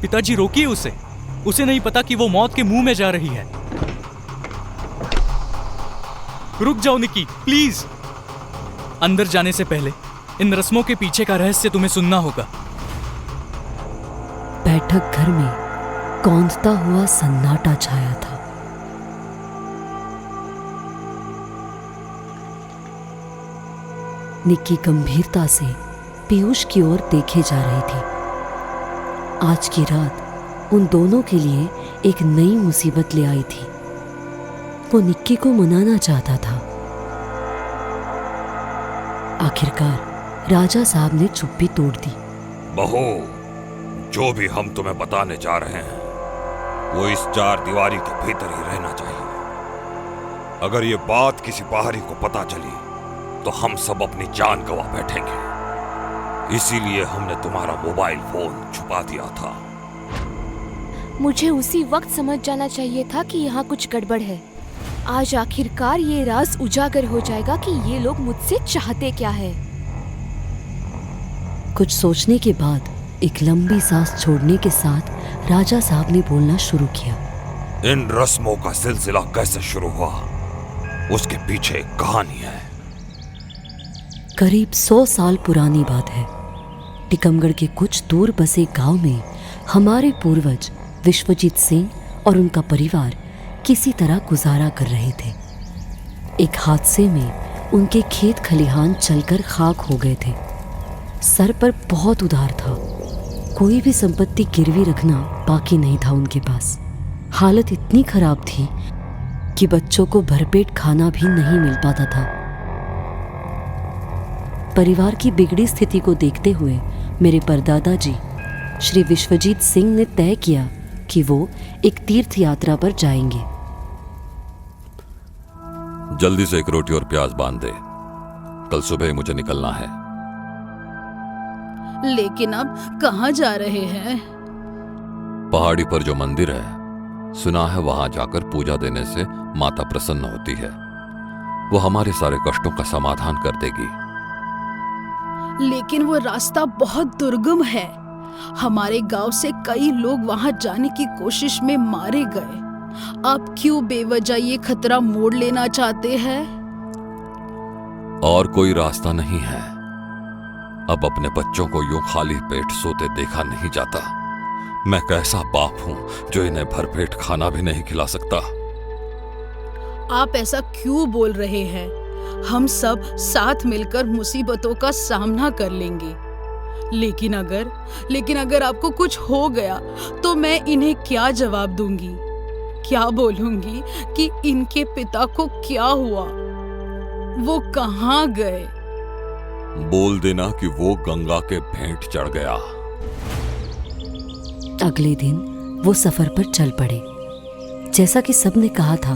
पिताजी रोकिए उसे। उसे नहीं पता कि वो मौत के मुंह में जा रही है। रुक जाओ निक्की, प्लीज। अंदर जाने से पहले इन रस्मों के पीछे का रहस्य तुम्हें सुनना होगा। बैठक घर में कौंधता हुआ सन्नाटा छाया था। निक्की गंभीरता से पीयूष की ओर देखे जा रही थी। आज की रात उन दोनों के लिए एक नई मुसीबत ले आई थी। वो निक्की को मनाना चाहता था। आखिरकार राजा साहब ने चुप्पी तोड़ दी। बहू, जो भी हम तुम्हें बताने जा रहे हैं वो इस चार दीवारी के भीतर ही रहना चाहिए। अगर ये बात किसी बाहरी को पता चली तो हम सब अपनी जान गंवा बैठेंगे। इसीलिए हमने तुम्हारा मोबाइल फोन छुपा दिया था। मुझे उसी वक्त समझ जाना चाहिए था कि यहाँ कुछ गड़बड़ है। आज आखिरकार ये राज उजागर हो जाएगा कि ये लोग मुझसे चाहते क्या है। कुछ सोचने के बाद एक लंबी सांस छोड़ने के साथ राजा साहब ने बोलना शुरू किया। इन रस्मों का सिलसिला कैसे शुरू हुआ, उसके पीछे एक कहानी है। करीब 100 साल पुरानी बात है। टीकमगढ़ के कुछ दूर बसे गांव में हमारे पूर्वज विश्वजीत सिंह और उनका परिवार किसी तरह गुजारा कर रहे थे। एक हादसे में उनके खेत खलिहान चलकर खाक हो गए थे। सर पर बहुत उधार था। कोई भी संपत्ति गिरवी रखना बाकी नहीं था उनके पास। हालत इतनी खराब थी कि बच्चों को भरपेट खाना भी नहीं मिल पाता था। परिवार की बिगड़ी स्थिति को देखते हुए मेरे परदादा जी श्री विश्वजीत सिंह ने तय किया कि वो एक तीर्थ यात्रा पर जाएंगे। जल्दी से एक रोटी और प्याज बांध दे, कल सुबह ही मुझे निकलना है। लेकिन अब कहाँ जा रहे हैं? पहाड़ी पर जो मंदिर है, सुना है वहां जाकर पूजा देने से माता प्रसन्न होती है। वो हमारे सारे कष्टों का समाधान कर देगी। लेकिन वो रास्ता बहुत दुर्गम है। हमारे गांव से कई लोग वहां जाने की कोशिश में मारे गए। आप क्यों बेवजह ये खतरा मोड़ लेना चाहते हैं? और कोई रास्ता नहीं है। अब अपने बच्चों को यूं खाली पेट सोते देखा नहीं जाता। मैं कैसा बाप हूं जो इन्हें भरपेट खाना भी नहीं खिला सकता। आप ऐसा क्यों बोल रहे हैं? हम सब साथ मिलकर मुसीबतों का सामना कर लेंगे। लेकिन अगर आपको कुछ हो गया तो मैं इन्हें क्या जवाब दूंगी? क्या बोलूंगी कि इनके पिता को क्या हुआ? वो कहाँ गए? बोल देना कि वो गंगा के भेंट चढ़ गया। अगले दिन वो सफर पर चल पड़े। जैसा कि सबने कहा था,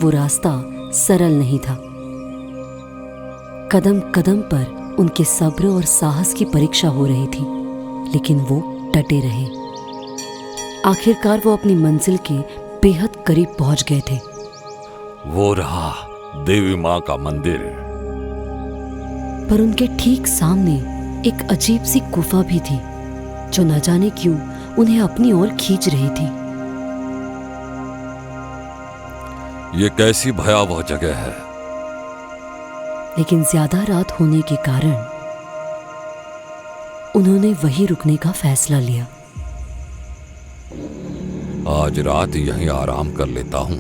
वो रास्ता सरल नहीं था। कदम कदम पर उनके सब्र और साहस की परीक्षा हो रही थी, लेकिन वो डटे रहे। आखिरकार वो अपनी मंजिल के बेहद करीब पहुंच गए थे। वो रहा देवी माँ का मंदिर। पर उनके ठीक सामने एक अजीब सी गुफा भी थी, जो न जाने क्यों उन्हें अपनी ओर खींच रही थी। ये कैसी भयावह जगह है। लेकिन ज्यादा रात होने के कारण उन्होंने वहीं रुकने का फैसला लिया। आज रात यहीं आराम कर लेता हूं।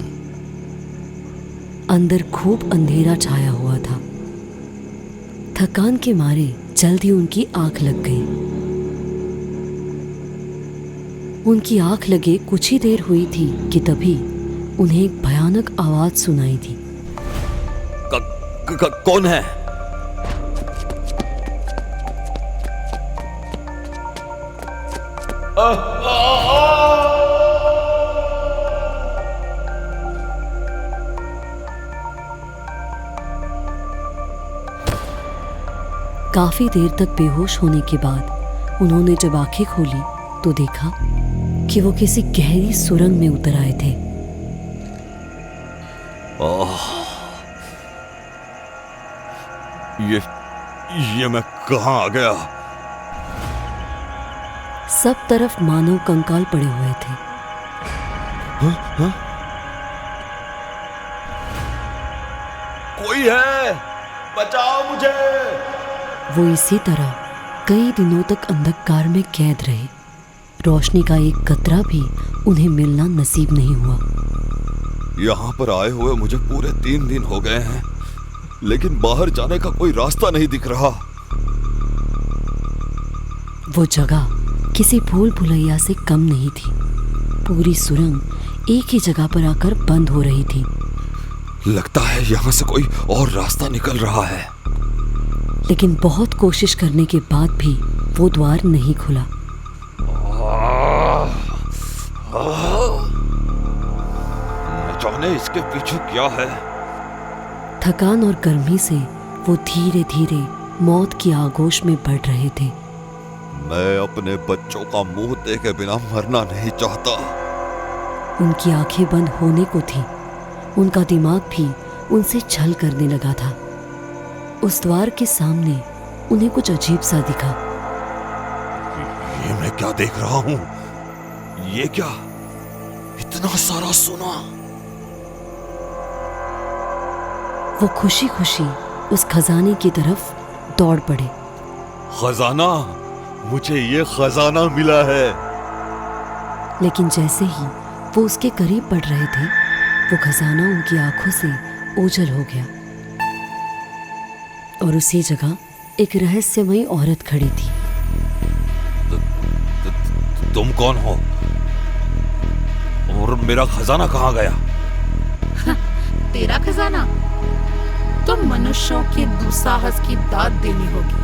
अंदर खूब अंधेरा छाया हुआ था। थकान के मारे जल्दी उनकी आंख लग गई। उनकी आंख लगे कुछ ही देर हुई थी कि तभी उन्हें एक भयानक आवाज सुनाई थी। कौन है? काफी देर तक बेहोश होने के बाद उन्होंने जब आंखें खोली तो देखा कि वो किसी गहरी सुरंग में उतर आए थे। ये मैं कहां आ गया? सब तरफ मानव कंकाल पड़े हुए थे। कोई है, बचाओ मुझे। वो इसी तरह कई दिनों तक अंधकार में कैद रहे। रोशनी का एक कतरा भी उन्हें मिलना नसीब नहीं हुआ। यहाँ पर आए हुए मुझे पूरे 3 दिन हो गए हैं, लेकिन बाहर जाने का कोई रास्ता नहीं दिख रहा। वो जगह किसी भूल भुलैया से कम नहीं थी। पूरी सुरंग एक ही जगह पर आकर बंद हो रही थी। लगता है यहाँ से कोई और रास्ता निकल रहा है। लेकिन बहुत कोशिश करने के बाद भी वो द्वार नहीं खुला। न जाने इसके पीछे क्या है। थकान और गर्मी से वो धीरे धीरे मौत की आगोश में बढ़ रहे थे। मैं अपने बच्चों का मुंह देखे बिना मरना नहीं चाहता। उनकी आंखें बंद होने को थी। उनका दिमाग भी उनसे छल करने लगा था। उस द्वार के सामने उन्हें कुछ अजीब सा दिखा। ये मैं क्या देख रहा हूँ? ये क्या? इतना सारा सोना। वो खुशी खुशी उस खजाने की तरफ दौड़ पड़े। खजाना, मुझे ये खजाना मिला है। लेकिन जैसे ही वो उसके करीब बढ़ रहे थे, वो खजाना उनकी आंखों से ओझल हो गया। और उसी जगह एक रहस्यमयी औरत खड़ी थी। तुम कौन हो? और मेरा खजाना कहाँ गया? तेरा खजाना? तुम मनुष्यों के दुस्साहस की दाद देनी होगी।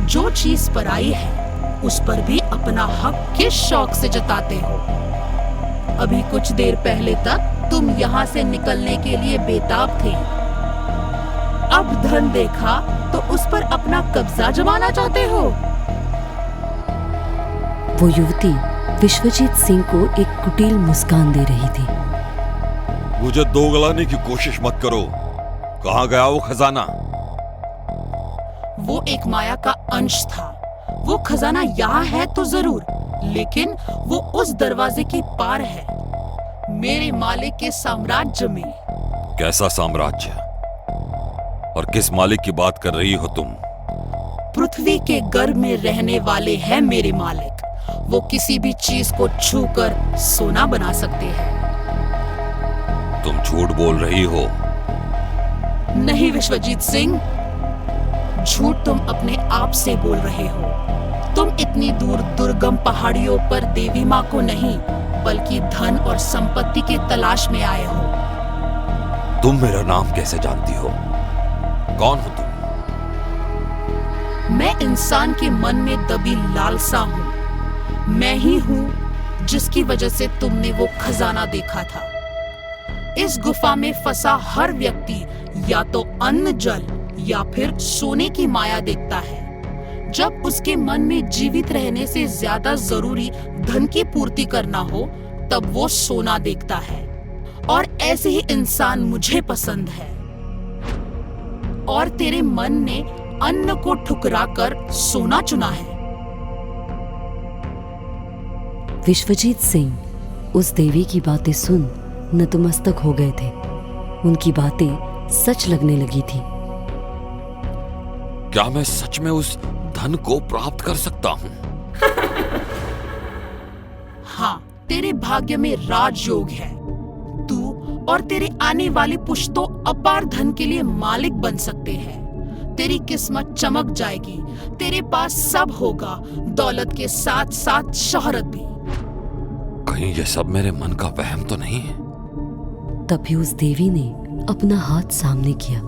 जो चीज पराई है उस पर भी अपना हक किस शौक से जताते हो। अभी कुछ देर पहले तक तुम यहाँ से निकलने के लिए बेताब थे। अब धन देखा तो उस पर अपना कब्जा जमाना चाहते हो। वो युवती विश्वजीत सिंह को एक कुटिल मुस्कान दे रही थी। मुझे दोगलाने की कोशिश मत करो। कहाँ गया वो खजाना? वो एक माया का अंश था। वो खजाना यहाँ है तो जरूर, लेकिन वो उस दरवाजे के पार है, मेरे मालिक के साम्राज्य में। कैसा साम्राज्य? और किस मालिक की बात कर रही हो तुम? पृथ्वी के गर्भ में रहने वाले हैं मेरे मालिक। वो किसी भी चीज को छूकर सोना बना सकते हैं। तुम झूठ बोल रही हो। नहीं विश्वजीत सिंह, झूठ तुम अपने आप से बोल रहे हो। तुम इतनी दूर दुर्गम पहाड़ियों पर देवी माँ को नहीं, बल्कि धन और संपत्ति के तलाश में आए हो। तुम मेरा नाम कैसे जानती हो? कौन हो तुम? मैं इंसान के मन में दबी लालसा हूँ। मैं ही हूँ जिसकी वजह से तुमने वो खजाना देखा था। इस गुफा में फंसा हर व्यक्ति या तो अन्न, जल या फिर सोने की माया देखता है। जब उसके मन में जीवित रहने से ज्यादा जरूरी धन की पूर्ति करना हो, तब वो सोना देखता है। और ऐसे ही इंसान मुझे पसंद है। और तेरे मन ने अन्न को ठुकराकर सोना चुना है। विश्वजीत सिंह उस देवी की बातें सुन नतमस्तक हो गए थे। उनकी बातें सच लगने लगी थी। क्या मैं सच में उस धन को प्राप्त कर सकता हूँ? हाँ, तेरे भाग्य में राजयोग है। तू और तेरे आने वाले पुश्तों अपार धन के लिए मालिक बन सकते हैं। तेरी किस्मत चमक जाएगी। तेरे पास सब होगा, दौलत के साथ साथ शोहरत भी। कहीं ये सब मेरे मन का वहम तो नहीं है? तभी उस देवी ने अपना हाथ सामने किया।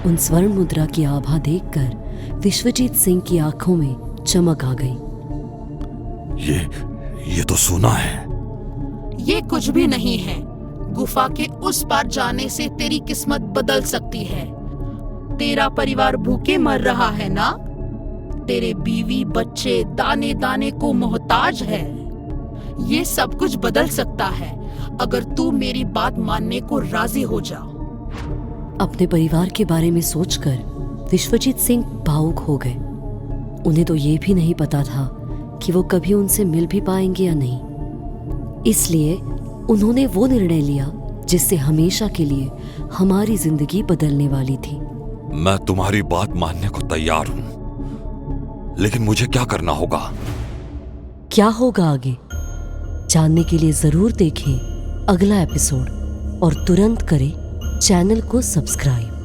उन स्वर्ण मुद्रा की आभा देखकर विश्वजीत सिंह की आंखों में चमक आ गई। ये तो सोना है। ये कुछ भी नहीं है। गुफा के उस पार जाने से तेरी किस्मत बदल सकती है। तेरा परिवार भूखे मर रहा है ना? तेरे बीवी बच्चे दाने दाने को मोहताज है। ये सब कुछ बदल सकता है अगर तू मेरी बात मानने को राजी हो जा। अपने परिवार के बारे में सोचकर विश्वजीत सिंह भावुक हो गए। उन्हें तो ये भी नहीं पता था कि वो कभी उनसे मिल भी पाएंगे या नहीं। इसलिए उन्होंने वो निर्णय लिया जिससे हमेशा के लिए हमारी जिंदगी बदलने वाली थी। मैं तुम्हारी बात मानने को तैयार हूं, लेकिन मुझे क्या करना होगा? क्या होगा आगे जानने के लिए जरूर देखें अगला एपिसोड और तुरंत करें चैनल को सब्सक्राइब।